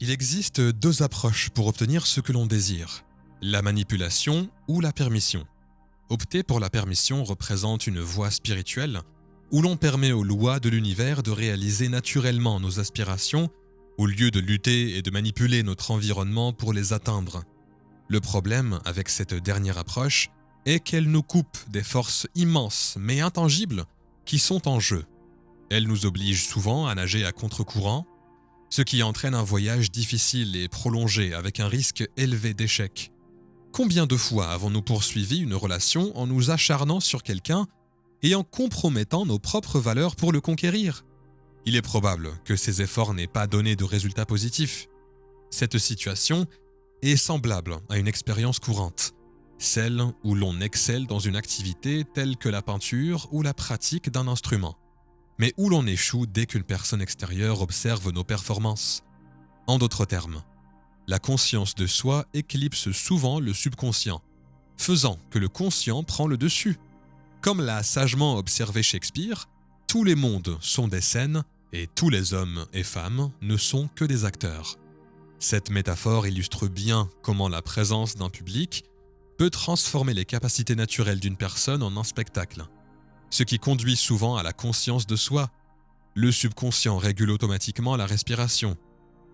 Il existe deux approches pour obtenir ce que l'on désire, la manipulation ou la permission. Opter pour la permission représente une voie spirituelle où l'on permet aux lois de l'univers de réaliser naturellement nos aspirations au lieu de lutter et de manipuler notre environnement pour les atteindre. Le problème avec cette dernière approche est qu'elle nous coupe des forces immenses mais intangibles qui sont en jeu. Elle nous oblige souvent à nager à contre-courant, ce qui entraîne un voyage difficile et prolongé avec un risque élevé d'échec. Combien de fois avons-nous poursuivi une relation en nous acharnant sur quelqu'un et en compromettant nos propres valeurs pour le conquérir? Il est probable que ces efforts n'aient pas donné de résultats positifs. Cette situation est semblable à une expérience courante, celle où l'on excelle dans une activité telle que la peinture ou la pratique d'un instrument, mais où l'on échoue dès qu'une personne extérieure observe nos performances. En d'autres termes, la conscience de soi éclipse souvent le subconscient, faisant que le conscient prend le dessus. Comme l'a sagement observé Shakespeare, tous les mondes sont des scènes et tous les hommes et femmes ne sont que des acteurs. Cette métaphore illustre bien comment la présence d'un public peut transformer les capacités naturelles d'une personne en un spectacle, ce qui conduit souvent à la conscience de soi. Le subconscient régule automatiquement la respiration.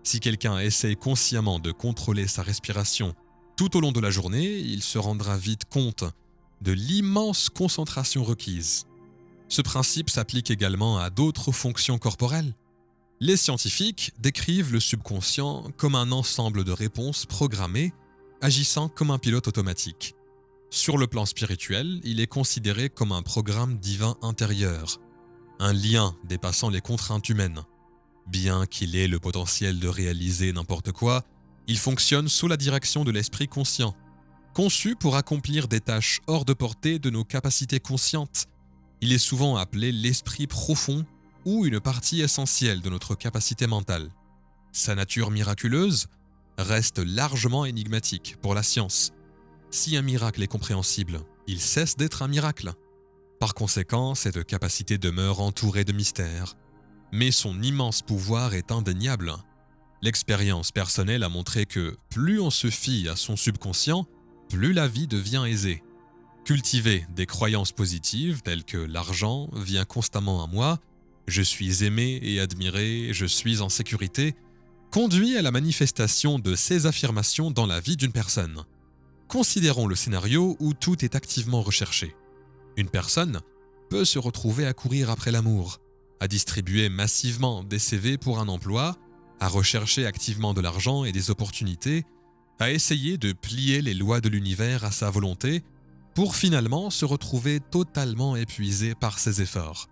Si quelqu'un essaye consciemment de contrôler sa respiration tout au long de la journée, il se rendra vite compte de l'immense concentration requise. Ce principe s'applique également à d'autres fonctions corporelles. Les scientifiques décrivent le subconscient comme un ensemble de réponses programmées agissant comme un pilote automatique. Sur le plan spirituel, il est considéré comme un programme divin intérieur, un lien dépassant les contraintes humaines. Bien qu'il ait le potentiel de réaliser n'importe quoi, il fonctionne sous la direction de l'esprit conscient, conçu pour accomplir des tâches hors de portée de nos capacités conscientes. Il est souvent appelé l'esprit profond ou une partie essentielle de notre capacité mentale. Sa nature miraculeuse reste largement énigmatique pour la science. Si un miracle est compréhensible, il cesse d'être un miracle. Par conséquent, cette capacité demeure entourée de mystères. Mais son immense pouvoir est indéniable. L'expérience personnelle a montré que plus on se fie à son subconscient, plus la vie devient aisée. Cultiver des croyances positives telles que l'argent vient constamment à moi, je suis aimé et admiré, je suis en sécurité, conduit à la manifestation de ces affirmations dans la vie d'une personne. Considérons le scénario où tout est activement recherché. Une personne peut se retrouver à courir après l'amour, à distribuer massivement des CV pour un emploi, à rechercher activement de l'argent et des opportunités, à essayer de plier les lois de l'univers à sa volonté, pour finalement se retrouver totalement épuisé par ses efforts.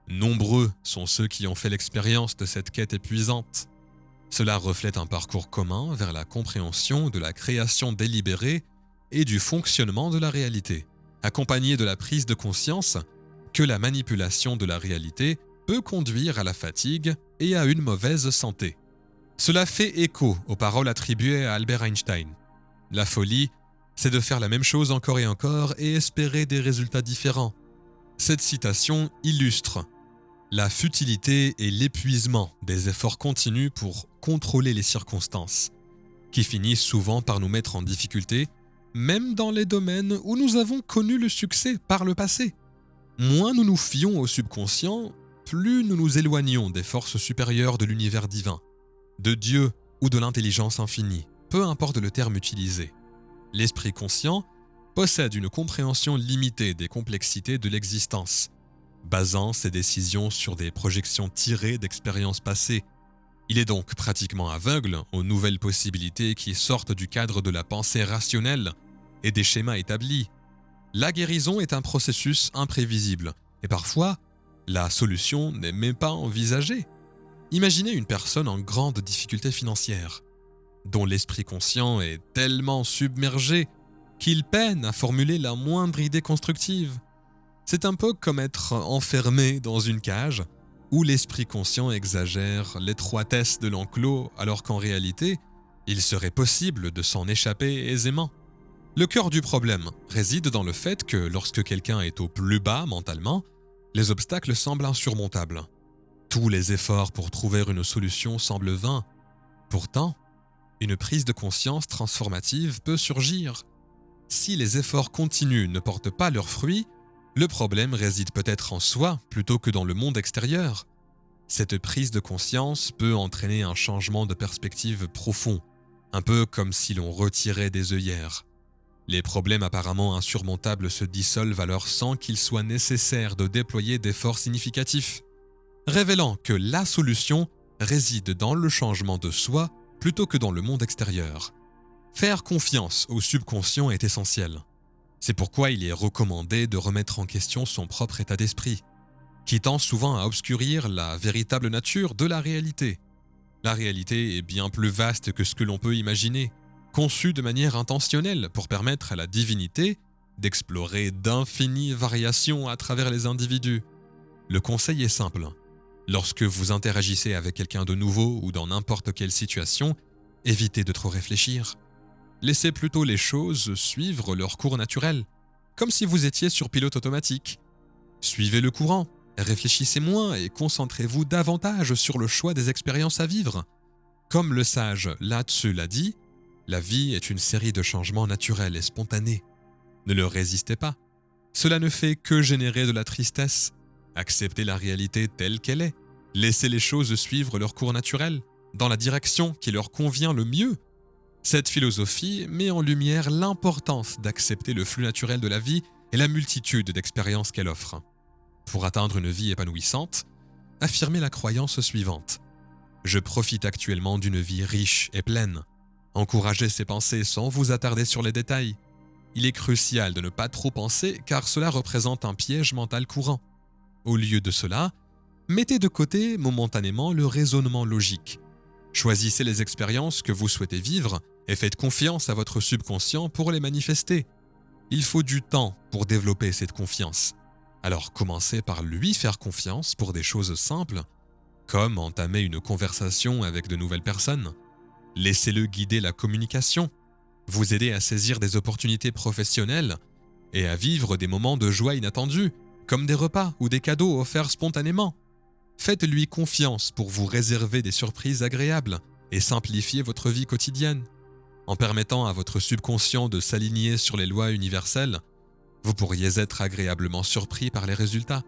Nombreux sont ceux qui ont fait l'expérience de cette quête épuisante. Cela reflète un parcours commun vers la compréhension de la création délibérée et du fonctionnement de la réalité, accompagné de la prise de conscience que la manipulation de la réalité peut conduire à la fatigue et à une mauvaise santé. Cela fait écho aux paroles attribuées à Albert Einstein. La folie, c'est de faire la même chose encore et espérer des résultats différents. Cette citation illustre la futilité et l'épuisement des efforts continus pour contrôler les circonstances, qui finissent souvent par nous mettre en difficulté, même dans les domaines où nous avons connu le succès par le passé. Moins nous nous fions au subconscient, plus nous nous éloignons des forces supérieures de l'univers divin, de Dieu ou de l'intelligence infinie, peu importe le terme utilisé. L'esprit conscient possède une compréhension limitée des complexités de l'existence, basant ses décisions sur des projections tirées d'expériences passées. Il est donc pratiquement aveugle aux nouvelles possibilités qui sortent du cadre de la pensée rationnelle et des schémas établis. La guérison est un processus imprévisible et parfois, la solution n'est même pas envisagée. Imaginez une personne en grande difficulté financière, dont l'esprit conscient est tellement submergé qu'il peine à formuler la moindre idée constructive. C'est un peu comme être enfermé dans une cage où l'esprit conscient exagère l'étroitesse de l'enclos alors qu'en réalité, il serait possible de s'en échapper aisément. Le cœur du problème réside dans le fait que lorsque quelqu'un est au plus bas mentalement, les obstacles semblent insurmontables. Tous les efforts pour trouver une solution semblent vains. Pourtant, une prise de conscience transformative peut surgir. Si les efforts continus ne portent pas leurs fruits, le problème réside peut-être en soi plutôt que dans le monde extérieur. Cette prise de conscience peut entraîner un changement de perspective profond, un peu comme si l'on retirait des œillères. Les problèmes apparemment insurmontables se dissolvent alors sans qu'il soit nécessaire de déployer d'efforts significatifs, révélant que la solution réside dans le changement de soi plutôt que dans le monde extérieur. Faire confiance au subconscient est essentiel. C'est pourquoi il est recommandé de remettre en question son propre état d'esprit, qui tend souvent à obscurir la véritable nature de la réalité. La réalité est bien plus vaste que ce que l'on peut imaginer, conçue de manière intentionnelle pour permettre à la divinité d'explorer d'infinies variations à travers les individus. Le conseil est simple. Lorsque vous interagissez avec quelqu'un de nouveau ou dans n'importe quelle situation, évitez de trop réfléchir. Laissez plutôt les choses suivre leur cours naturel, comme si vous étiez sur pilote automatique. Suivez le courant, réfléchissez moins et concentrez-vous davantage sur le choix des expériences à vivre. Comme le sage Lao Tzu l'a dit, la vie est une série de changements naturels et spontanés. Ne leur résistez pas. Cela ne fait que générer de la tristesse. Acceptez la réalité telle qu'elle est. Laissez les choses suivre leur cours naturel, dans la direction qui leur convient le mieux. Cette philosophie met en lumière l'importance d'accepter le flux naturel de la vie et la multitude d'expériences qu'elle offre. Pour atteindre une vie épanouissante, affirmez la croyance suivante. Je profite actuellement d'une vie riche et pleine. Encouragez ces pensées sans vous attarder sur les détails. Il est crucial de ne pas trop penser car cela représente un piège mental courant. Au lieu de cela, mettez de côté momentanément le raisonnement logique. Choisissez les expériences que vous souhaitez vivre et faites confiance à votre subconscient pour les manifester. Il faut du temps pour développer cette confiance. Alors commencez par lui faire confiance pour des choses simples, comme entamer une conversation avec de nouvelles personnes. Laissez-le guider la communication, vous aider à saisir des opportunités professionnelles et à vivre des moments de joie inattendus, comme des repas ou des cadeaux offerts spontanément. Faites-lui confiance pour vous réserver des surprises agréables et simplifier votre vie quotidienne. En permettant à votre subconscient de s'aligner sur les lois universelles, vous pourriez être agréablement surpris par les résultats.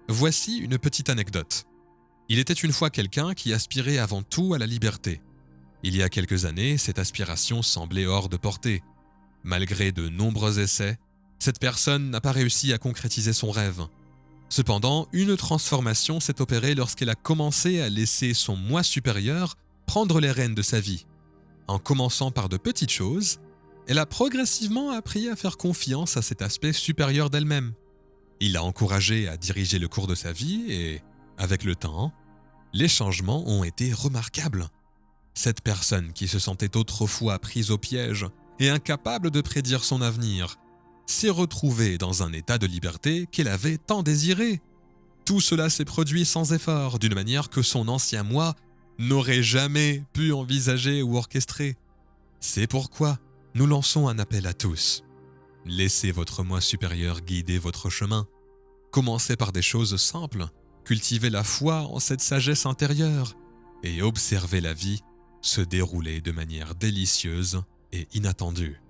Voici une petite anecdote. Il était une fois quelqu'un qui aspirait avant tout à la liberté. Il y a quelques années, cette aspiration semblait hors de portée. Malgré de nombreux essais, cette personne n'a pas réussi à concrétiser son rêve. Cependant, une transformation s'est opérée lorsqu'elle a commencé à laisser son moi supérieur prendre les rênes de sa vie. En commençant par de petites choses, elle a progressivement appris à faire confiance à cet aspect supérieur d'elle-même. Il l'a encouragée à diriger le cours de sa vie et, avec le temps, les changements ont été remarquables. Cette personne qui se sentait autrefois prise au piège et incapable de prédire son avenir, s'est retrouvée dans un état de liberté qu'elle avait tant désiré. Tout cela s'est produit sans effort, d'une manière que son ancien moi n'aurait jamais pu envisager ou orchestrer. C'est pourquoi nous lançons un appel à tous. Laissez votre moi supérieur guider votre chemin. Commencez par des choses simples, cultivez la foi en cette sagesse intérieure et observez la vie se dérouler de manière délicieuse et inattendue.